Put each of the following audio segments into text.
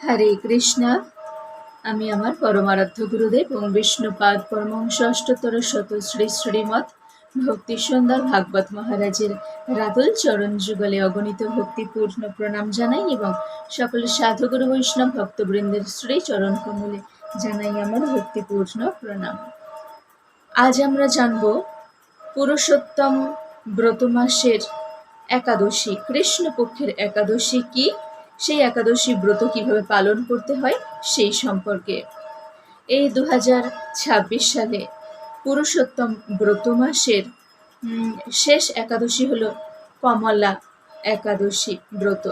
হরে কৃষ্ণ। আমি আমার পরমারাধ্য গুরুদেব এবং বিষ্ণুপাদ পরমহংস অষ্টতর শত শ্রী শ্রীমৎ ভক্তি সুন্দর ভাগবত মহারাজের রাতুল চরণ যুগলে অগণিত ভক্তিপূর্ণ প্রণাম জানাই এবং সকল সাধুগুরু বৈষ্ণব ভক্তবৃন্দের শ্রী চরণ কমলে জানাই আমার ভক্তিপূর্ণ প্রণাম। আজ আমরা জানব পুরুষোত্তম ব্রত মাসের একাদশী, কৃষ্ণপক্ষের একাদশী কি, সেই একাদশী ব্রত কিভাবে পালন করতে হয় সেই সম্পর্কে। এই 2026 সালে পুরুষোত্তম ব্রত মাসের শেষ একাদশী হলো কমলা একাদশী ব্রত।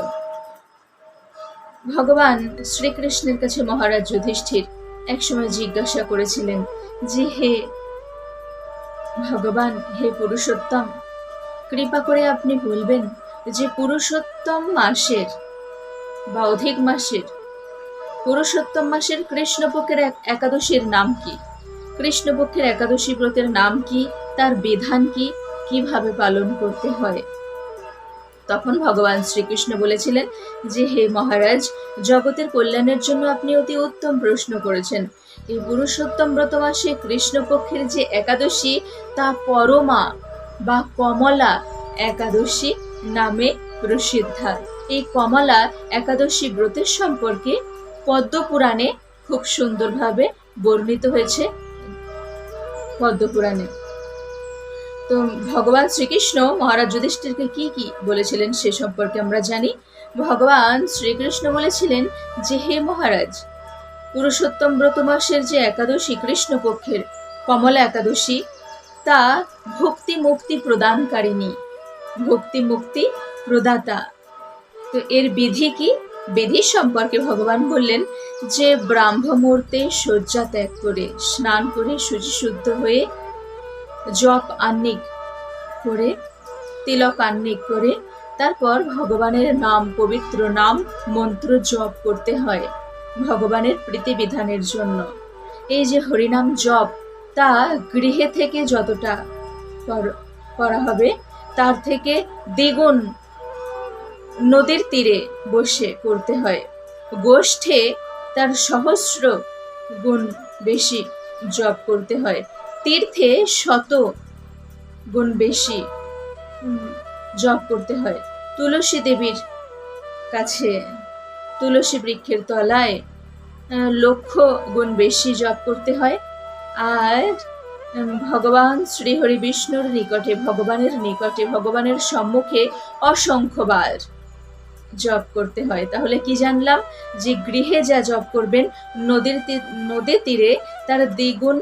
ভগবান শ্রীকৃষ্ণের কাছে মহারাজ যুধিষ্ঠির একসময় জিজ্ঞাসা করেছিলেন যে, হে ভগবান, হে পুরুষোত্তম, কৃপা করে আপনি বলবেন যে পুরুষোত্তম মাসের বা অধিক মাসের পুরুষোত্তম মাসের কৃষ্ণপক্ষের একাদশীর নাম কি, কৃষ্ণপক্ষের একাদশী ব্রতের নাম কি, তার বিধান কি, কিভাবে পালন করতে হয়। তখন ভগবান শ্রীকৃষ্ণ বলেছিলেন যে, হে মহারাজ, জগতের কল্যাণের জন্য আপনি অতি উত্তম প্রশ্ন করেছেন। এই পুরুষোত্তম ব্রত মাসে কৃষ্ণপক্ষের যে একাদশী তা পরমা বা কমলা একাদশী নামে প্রসিদ্ধা। এই কমলা একাদশী ব্রতের সম্পর্কে পদ্মপুরাণে খুব সুন্দরভাবে বর্ণিত হয়েছে। পদ্মপুরাণে তো ভগবান শ্রীকৃষ্ণ মহারাজ যুধিষ্ঠিরকে কি কি বলেছিলেন সে সম্পর্কে আমরা জানি। ভগবান শ্রীকৃষ্ণ বলেছিলেন যে, হে মহারাজ, পুরুষোত্তম ব্রত মাসের যে একাদশী কৃষ্ণপক্ষের কমলা একাদশী তা ভক্তি মুক্তি প্রদানকারিণী, ভক্তি মুক্তি প্রদাতা। তো এর বিধি কি? বিধি সম্পর্কে ভগবান বললেন যে ব্রাহ্ম মুহূর্তে শয্যা ত্যাগ করে, স্নান করে, শুচিশুদ্ধ হয়ে, জপ আহ্নিক করে, তিলক আহ্নিক করে, তারপর ভগবানের নাম, পবিত্র নাম মন্ত্র জপ করতে হয় ভগবানের প্রীতিবিধানের জন্য। এই যে হরিনাম জপ, তা গৃহে থেকে যতটা করা হবে তার থেকে দ্বিগুণ নদীর তীরে বসে করতে হয়। গোষ্ঠে তার সহস্র গুণ বেশি জপ করতে হয়। তীর্থে 100 গুণ বেশি জপ করতে হয়। তুলসী দেবীর কাছে, তুলসী বৃক্ষের তলায় 1,00,000 গুণ বেশি জপ করতে হয়। আর ভগবান শ্রীহরি বিষ্ণুর নিকটে, ভগবানের নিকটে, ভগবানের সম্মুখে অসংখ্যবার জপ করতে হয়। তাহলে কি জানলাম? যে গৃহে যা জপ করবেন, নদীর তীরে তার দ্বিগুণ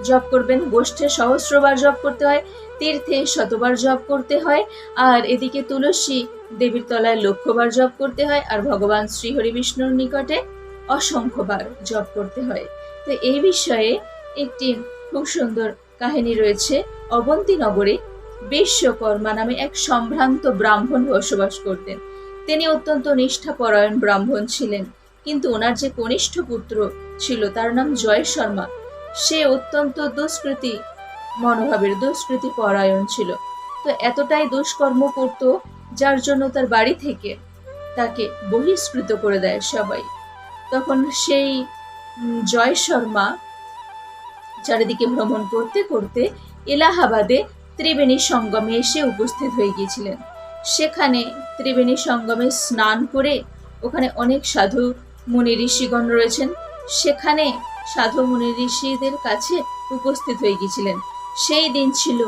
জপ করবেন। গোষ্ঠে সহস্রবার জপ করতে হয়, তীর্থে 100বার জপ করতে হয়, আর এদিকে তুলসী দেবীর তলায় 1,00,000বার জপ করতে হয়, আর ভগবান শ্রীহরি বিষ্ণুর নিকটে অসংখ্যবার জপ করতে হয়। তো এই বিষয়ে একটি খুব সুন্দর কাহিনী রয়েছে। অবন্তী নগরে বিশ্বকর্মা নামে এক সম্ভ্রান্ত ব্রাহ্মণ বসবাস করতেন। তিনি অত্যন্ত নিষ্ঠাপরায়ণ ব্রাহ্মণ ছিলেন, কিন্তু ওনার যে কনিষ্ঠ পুত্র ছিল তার নাম জয় শর্মা, সে অত্যন্ত দুষ্কৃতী মনোভাবের, দুষ্কৃতী পরায়ণ ছিল। তো এতটাই দুষ্কর্ম করত যার জন্য তার বাড়ি থেকে তাকে বহিষ্কৃত করে দেয় সবাই। তখন সেই জয় শর্মা চারিদিকে ভ্রমণ করতে করতে এলাহাবাদে ত্রিবেণী সঙ্গমে এসে উপস্থিত হয়ে গিয়েছিলেন। সেখানে ত্রিবেণী সঙ্গমে স্নান করে, ওখানে অনেক সাধু মুনি ঋষিগণ রয়েছেন, সেখানে সাধু মুনি ঋষিদের কাছে উপস্থিত হয়ে গিয়েছিলেন। সেই দিন ছিল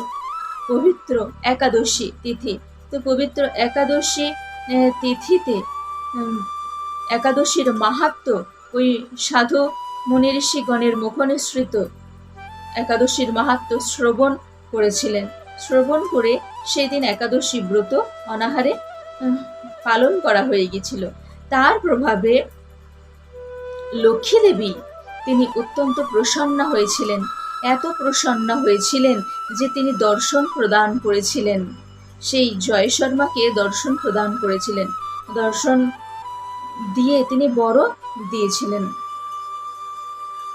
পবিত্র একাদশী তিথি। তো পবিত্র একাদশী তিথিতে একাদশীর মাহাত্ম্য ওই সাধু মুনি ঋষিগণের মুখনিসৃত একাদশীর মাহাত্ম্য শ্রবণ করেছিলেন। শ্রবণ করে সেই দিন একাদশী ব্রত অনাহারে পালন করা হয়ে গিয়েছিল। তার প্রভাবে লক্ষ্মী দেবী তিনি অত্যন্ত প্রসন্না হয়েছিলেন। এত প্রসন্না হয়েছিলেন যে তিনি দর্শন প্রদান করেছিলেন, সেই জয় শর্মাকে দর্শন প্রদান করেছিলেন। দর্শন দিয়ে তিনি বর দিয়েছিলেন।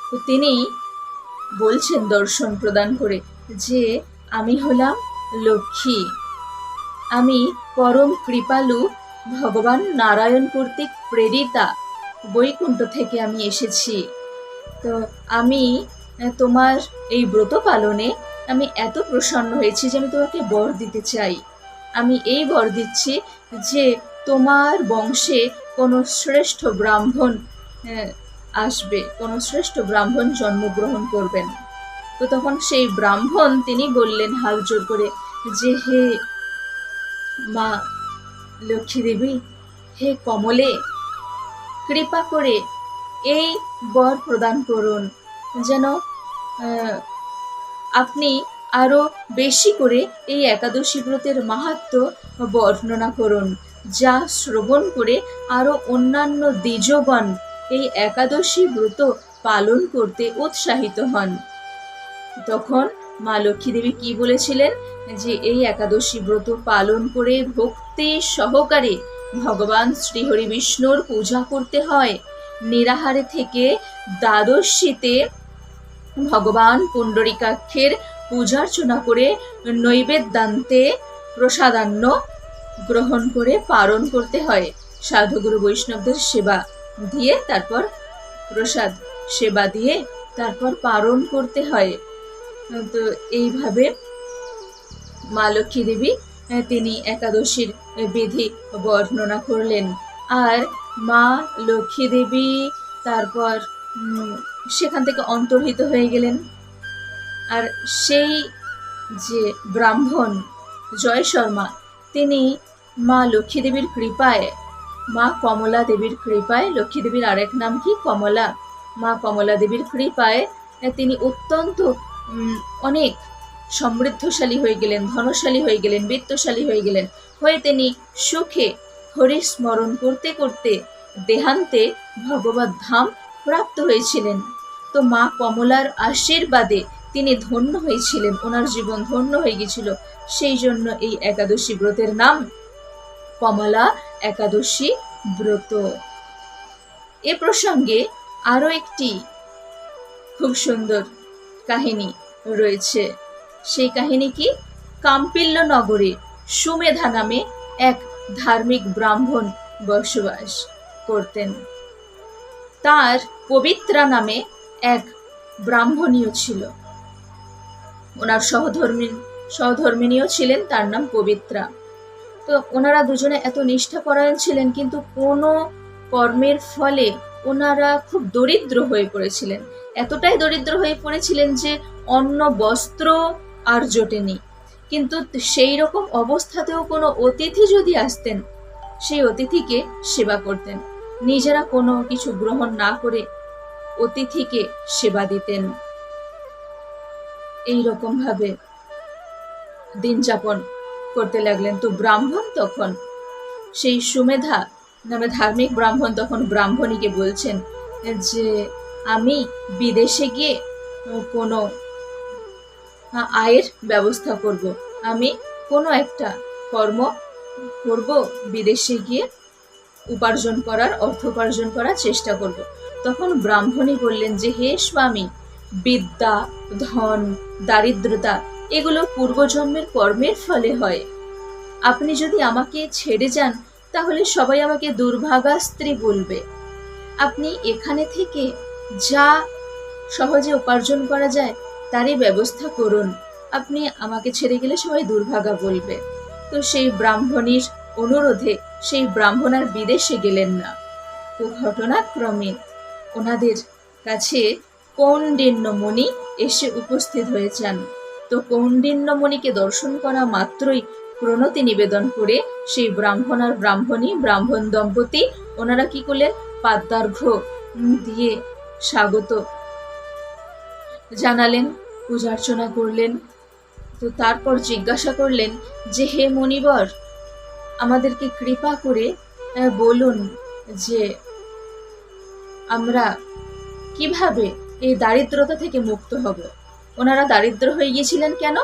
তো তিনি বলছেন দর্শন প্রদান করে যে, আমি হলাম লক্ষ্মী, আমি পরম কৃপালু ভগবান নারায়ণ কর্তৃক প্রেরিতা, বৈকুণ্ঠ থেকে আমি এসেছি। তো আমি তোমার এই ব্রত পালনে আমি এত প্রসন্ন হয়েছি যে আমি তোমাকে বর দিতে চাই। আমি এই বর দিচ্ছি যে তোমার বংশে কোনো শ্রেষ্ঠ ব্রাহ্মণ আসবে, কোনো শ্রেষ্ঠ ব্রাহ্মণ জন্মগ্রহণ করবেন। তো তখন সেই ব্রাহ্মণ তিনি বললেন হাত জোর করে যে হে মা লক্ষ্মী দেবী, হে কমলে, কৃপা করে এই বর প্রদান করুন যেন আপনি আরো বেশি করে এই একাদশী ব্রতের মাহাত্ম্য বর্ণনা করুন, যা শ্রবণ করে আরো অন্যান্য দ্বিজগণ এই একাদশী ব্রত পালন করতে উৎসাহিত হন। তখন মা লক্ষ্মী দেবী কি বলেছিলেন যে এই একাদশী ব্রত পালন করে ভক্তি সহকারে ভগবান শ্রীহরি বিষ্ণুর পূজা করতে হয়। নিরাহারে থেকে দ্বাদশীতে ভগবান পুণ্ডরিকাক্ষের পূজার্চনা করে নৈবেদ্যান্তে প্রসাদান্ন গ্রহণ করে পালন করতে হয়। সাধুগুরু বৈষ্ণবদের সেবা দিয়ে তারপর প্রসাদ সেবা দিয়ে তারপর পালন করতে হয়। তো এইভাবে মা লক্ষ্মী দেবী তিনি একাদশীর বিধি বর্ণনা করলেন। আর মা লক্ষ্মী দেবী তারপর সেখান থেকে অন্তর্হিত হয়ে গেলেন। আর সেই যে ব্রাহ্মণ জয় শর্মা, তিনি মা লক্ষ্মী দেবীর কৃপায়, মা কমলা দেবীর কৃপায়, লক্ষ্মী দেবীর আরেক নাম কি কমলা, মা কমলা দেবীর কৃপায় তিনি অত্যন্ত অনেক সমৃদ্ধশালী হয়ে গেলেন, ধনশালী হয়ে গেলেন, বিত্তশালী হয়ে গেলেন। হয়ে তিনি সুখে হরি স্মরণ করতে করতে দেহান্তে ভগবত ধাম প্রাপ্ত হয়েছিলেন। তো মা কমলার আশীর্বাদে তিনি ধন্য হয়েছিলেন, ওনার জীবন ধন্য হয়ে গেছিল। সেই জন্য এই একাদশী ব্রতের নাম কমলা একাদশী ব্রত। এ প্রসঙ্গে আরো একটি খুব সুন্দর কাহিনী রয়েছে। সেই কাহিনী কি? কাম্পিল্য নগরে সুমেধা নামে এক ধার্মিক ব্রাহ্মণ বসবাস করতেন। তার পবিত্রা নামে এক ব্রাহ্মণীয় ছিল। ওনার সহধর্মিণীও ছিলেন, তার নাম পবিত্রা। তো ওনারা দুজনে এত নিষ্ঠাপরায়ণ ছিলেন, কিন্তু কোনো কর্মের ফলে ওনারা খুব দরিদ্র হয়ে পড়েছিলেন। এতটাই দরিদ্র হয়ে পড়েছিলেন যে অন্ন বস্ত্র আর জোটেনি। কিন্তু সেই রকম অবস্থাতেও কোনো অতিথি যদি আসতেন, সেই অতিথিকে সেবা করতেন। নিজেরা কোনো কিছু গ্রহণ না করে অতিথিকে সেবা দিতেন। এই রকম ভাবে দিন যাপন করতে লাগলেন। তো ব্রাহ্মণ তখন, সেই সুমেধা নামে ধার্মিক ব্রাহ্মণ তখন ব্রাহ্মণীকে বলছেন যে আমি বিদেশে গিয়ে কোনো আয়ের ব্যবস্থা করব, আমি কোনো একটা কর্ম করব, বিদেশে গিয়ে অর্থ উপার্জন করার চেষ্টা করব। তখন ব্রাহ্মণী বললেন যে হে স্বামী, বিদ্যা, ধন, দারিদ্রতা এগুলো পূর্বজন্মের কর্মের ফলে হয়। আপনি যদি আমাকে ছেড়ে যান তাহলে সবাই আমাকে দুর্ভাগা স্ত্রী বলবে। আপনি এখানে থেকে যা সহজে উপার্জন করা যায় তারই ব্যবস্থা করুন। আপনি আমাকে ছেড়ে গেলে সবাই দুর্ভাগা বলবে। তো সেই ব্রাহ্মণীর অনুরোধে সেই ব্রাহ্মণ আর বিদেশে গেলেন না। তো ঘটনাক্রমে ওনাদের কাছে কৌণ্ডিন্যমণি এসে উপস্থিত হয়ে যান। তো কৌণ্ডিন্যমণিকে দর্শন করা মাত্রই প্রণতি নিবেদন করে সেই ব্রাহ্মণ আর ব্রাহ্মণী, ব্রাহ্মণ দম্পতি, ওনারা কি করলেন? পাদ্যার্ঘ্য দিয়ে স্বাগত জানালেন, পূজার্চনা করলেন। তো তারপর জিজ্ঞাসা করলেন যে হে মণিবর, আমাদেরকে কৃপা করে বলুন যে আমরা কিভাবে এই দারিদ্রতা থেকে মুক্ত হব। ওনারা দারিদ্র হয়ে গিয়েছিলেন কেন?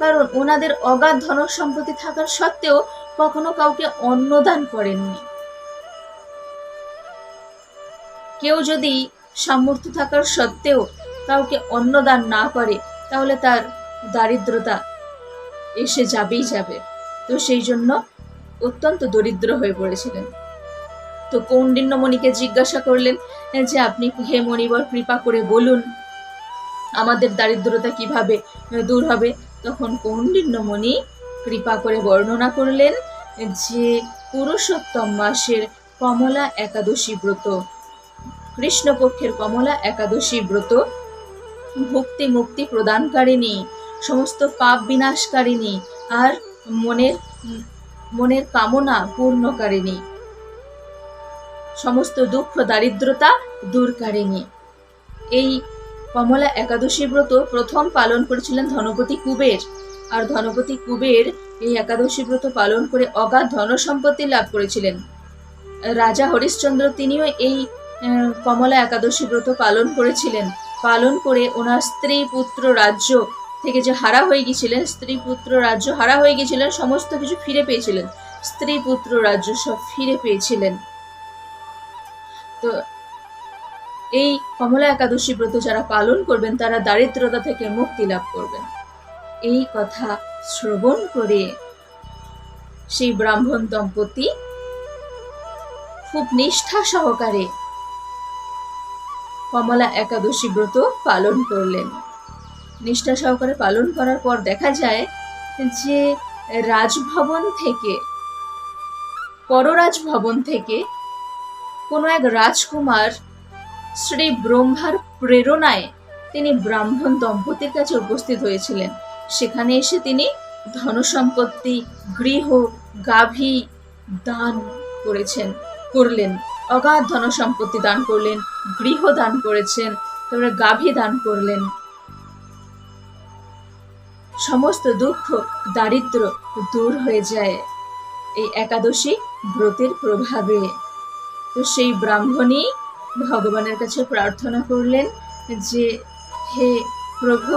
কারণ ওনাদের অগাধ ধন সম্পত্তি থাকার সত্ত্বেও কখনো কাউকে অন্নদান করেননি। কেউ যদি সামর্থ্য থাকার সত্ত্বেও কাউকে অন্নদান না করে তাহলে তার দারিদ্রতা এসে যাবেই যাবে। তো সেই জন্য অত্যন্ত দরিদ্র হয়ে পড়েছিলেন। তো কৌণ্ডিন্য মুনিকে জিজ্ঞাসা করলেন যে আপনি হে মণিবর কৃপা করে বলুন আমাদের দারিদ্রতা কিভাবে দূর হবে। তখন কৌণ্ডিন্য মুনি কৃপা করে বর্ণনা করলেন যে পুরুষোত্তম মাসের কমলা একাদশী ব্রত, কৃষ্ণপক্ষের কমলা একাদশী ব্রত ভক্তি মুক্তি প্রদানকারিণী, সমস্ত পাপ বিনাশকারিণী আর মনের কামনা পূর্ণকারিণী, সমস্ত দুঃখ দারিদ্রতা দূরকারিণী। এই কমলা একাদশী ব্রত প্রথম পালন করেছিলেন ধনপতি কুবের, আর ধনপতি কুবের এই একাদশী ব্রত পালন করে অগাধ ধন সম্পত্তি লাভ করেছিলেন। রাজা হরিশ্চন্দ্র তিনিও এই কমলা একাদশী ব্রত পালন করেছিলেন। পালন করে ওনার স্ত্রী পুত্র রাজ্য থেকে যে হারা হয়ে গিয়েছিলেন, স্ত্রী পুত্র রাজ্য হারা হয়ে গিয়েছিলেন, সমস্ত কিছু ফিরে পেয়েছিলেন, স্ত্রী পুত্র রাজ্য সব ফিরে পেয়েছিলেন। তো এই কমলা একাদশী ব্রত যারা পালন করবেন তারা দারিদ্রতা থেকে মুক্তি লাভ করবেন। এই কথা শ্রবণ করে সেই ব্রাহ্মণ দম্পতি খুব নিষ্ঠা সহকারে কমলা একাদশী ব্রত পালন করলেন। নিষ্ঠা সহকারে পালন করার পর দেখা যায় যে রাজভবন থেকে, পররাজভবন থেকে কোনো এক রাজকুমার শ্রী ব্রহ্মার প্রেরণায় তিনি ব্রাহ্মণ দম্পতির কাছে উপস্থিত হয়েছিলেন। সেখানে এসে তিনি ধনসম্পত্তি, গৃহ, গাভী দান করলেন, অগাধ ধনসম্পত্তি দান করলেন, গৃহ দান করেছেন, তারপরে গাভী দান করলেন। সমস্ত দুঃখ দারিদ্র দূর হয়ে যায় এই একাদশী ব্রতের প্রভাবে। তো সেই ব্রাহ্মণী ভগবানের কাছে প্রার্থনা করলেন যে হে প্রভু,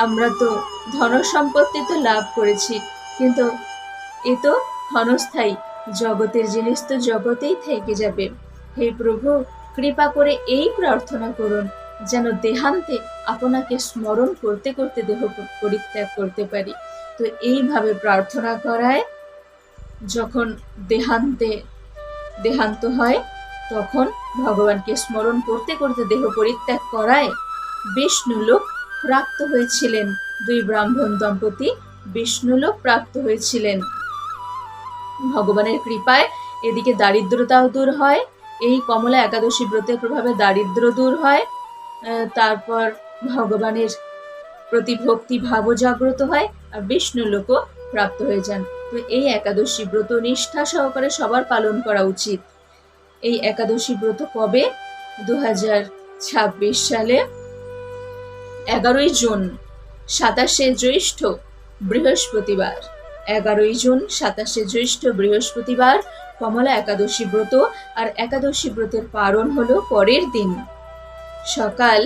আমরা তো ধন সম্পত্তি তো লাভ করেছি, কিন্তু এ তো ক্ষণস্থায়ী, জগতের জিনিস তো জগতেই থেকে যাবে। হে প্রভু, কৃপা করে এই প্রার্থনা করুন যেন দেহান্তে আপনাকে স্মরণ করতে করতে দেহ পরিত্যাগ করতে পারি। তো এইভাবে প্রার্থনা করায় যখন দেহান্ত হয় তখন ভগবানকে স্মরণ করতে করতে দেহ পরিত্যাগ করায় বিষ্ণুলোক প্রাপ্ত হয়েছিলেন। দুই ব্রাহ্মণ দম্পতি বিষ্ণুলোক প্রাপ্ত হয়েছিলেন ভগবানের কৃপায়। এদিকে দারিদ্রতাও দূর হয়, এই কমলা একাদশী ব্রতের প্রভাবে দারিদ্র দূর হয়, তারপর ভগবানের প্রতি ভক্তি ভাবও জাগ্রত হয়, আর বিষ্ণুলোকও প্রাপ্ত হয়ে যান। তো এই একাদশী ব্রত নিষ্ঠা সহকারে সবার পালন করা উচিত। এই একাদশী ব্রত কবে? 2026 সালে 11ই জুন 27শে জ্যৈষ্ঠ বৃহস্পতিবার, 11ই জুন 27শে জ্যৈষ্ঠ বৃহস্পতিবার কমলা একাদশী ব্রত। আর একাদশী ব্রতের পারণ হলো পরের দিন সকাল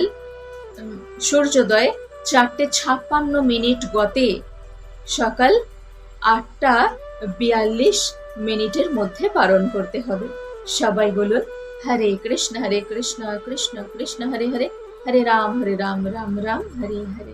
সূর্যোদয় 4:56 গতে সকাল 8:42 মধ্যে পালন করতে হবে। সবাই বলুন হরে কৃষ্ণ কৃষ্ণ কৃষ্ণ হরে হরে, হরে রাম রাম রাম হরে হরে।